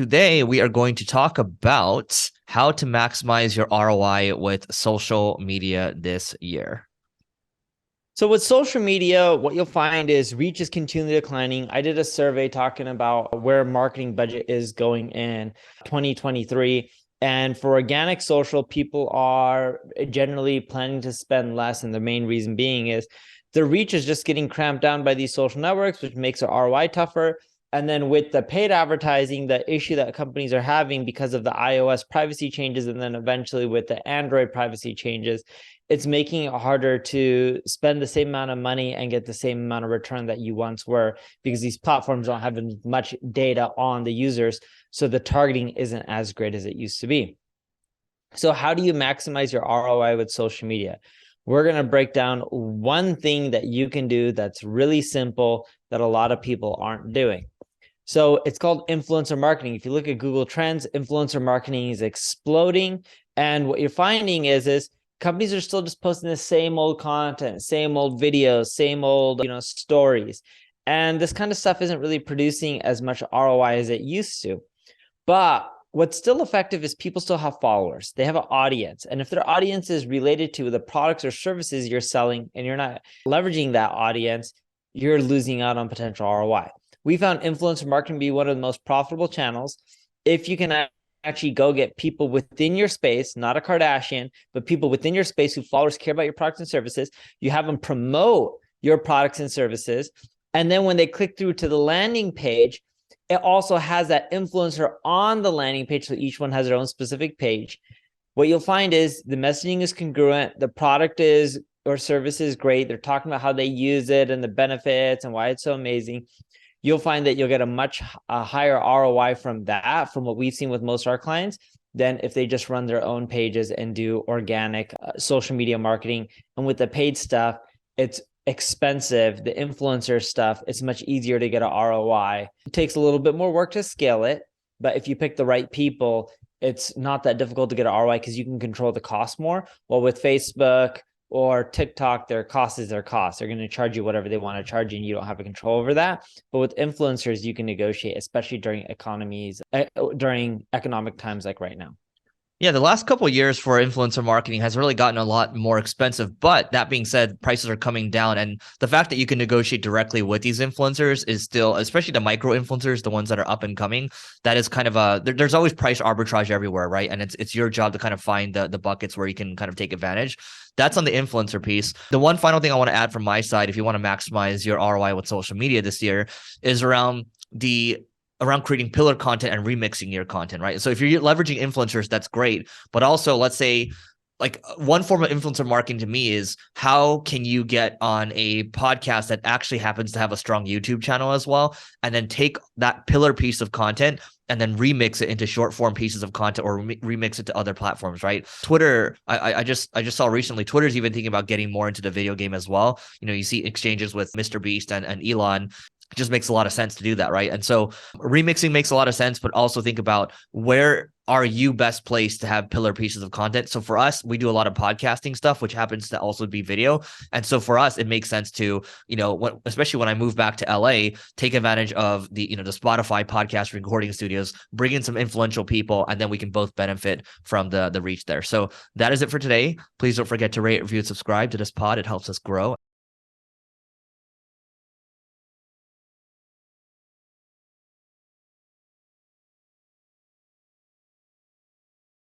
today we are going to talk about how to maximize your ROI with social media this year. So with social media, what you'll find is reach is continually declining. I did a survey talking about where marketing budget is going in 2023. And for organic social, people are generally planning to spend less. And the main reason being is the reach is just getting cramped down by these social networks, which makes our ROI tougher. And then with the paid advertising, the issue that companies are having because of the iOS privacy changes, and then eventually with the Android privacy changes, it's making it harder to spend the same amount of money and get the same amount of return that you once were, because these platforms don't have as much data on the users. So the targeting isn't as great as it used to be. So how do you maximize your ROI with social media? We're going to break down one thing that you can do that's really simple that a lot of people aren't doing. So it's called influencer marketing. If you look at Google Trends, influencer marketing is exploding. And what you're finding is companies are still just posting the same old content, same old videos, same old, stories. And this kind of stuff isn't really producing as much ROI as it used to. But what's still effective is people still have followers. They have an audience. And if their audience is related to the products or services you're selling and you're not leveraging that audience, you're losing out on potential ROI. We found influencer marketing to be one of the most profitable channels. If you can actually go get people within your space, not a Kardashian, but people within your space who followers care about your products and services, you have them promote your products and services. And then when they click through to the landing page, it also has that influencer on the landing page. So each one has their own specific page. What you'll find is the messaging is congruent. The product is or service is great. They're talking about how they use it and the benefits and why it's so amazing. You'll find that you'll get a much higher ROI from that, from what we've seen with most of our clients, than if they just run their own pages and do organic social media marketing. And with the paid stuff, it's expensive. The influencer stuff, it's much easier to get an ROI. It takes a little bit more work to scale it, but if you pick the right people, it's not that difficult to get an ROI because you can control the cost more. Well, with Facebook or TikTok, their cost is their cost. They're going to charge you whatever they want to charge you, and you don't have a control over that. But with influencers, you can negotiate, especially during economic times like right now. Yeah, the last couple of years for influencer marketing has really gotten a lot more expensive. But that being said, prices are coming down. And the fact that you can negotiate directly with these influencers is still, especially the micro influencers, the ones that are up and coming, that is kind of there's always price arbitrage everywhere, right? And it's your job to kind of find the buckets where you can kind of take advantage. That's on the influencer piece. The one final thing I want to add from my side, if you want to maximize your ROI with social media this year, is around creating pillar content and remixing your content, right? So if you're leveraging influencers, that's great. But also, let's say, like, one form of influencer marketing to me is how can you get on a podcast that actually happens to have a strong YouTube channel as well, and then take that pillar piece of content and then remix it into short form pieces of content, or remix it to other platforms, right? Twitter, I just saw recently, Twitter's even thinking about getting more into the video game as well. You see exchanges with Mr. Beast and Elon. It just makes a lot of sense to do that, right? And so remixing makes a lot of sense, but also think about where are you best placed to have pillar pieces of content. So for us, we do a lot of podcasting stuff, which happens to also be video. And so for us, it makes sense to, especially when I move back to LA, take advantage of the Spotify podcast recording studios, bring in some influential people, and then we can both benefit from the reach there. So that is it for today. Please don't forget to rate, review, and subscribe to this pod. It helps us grow.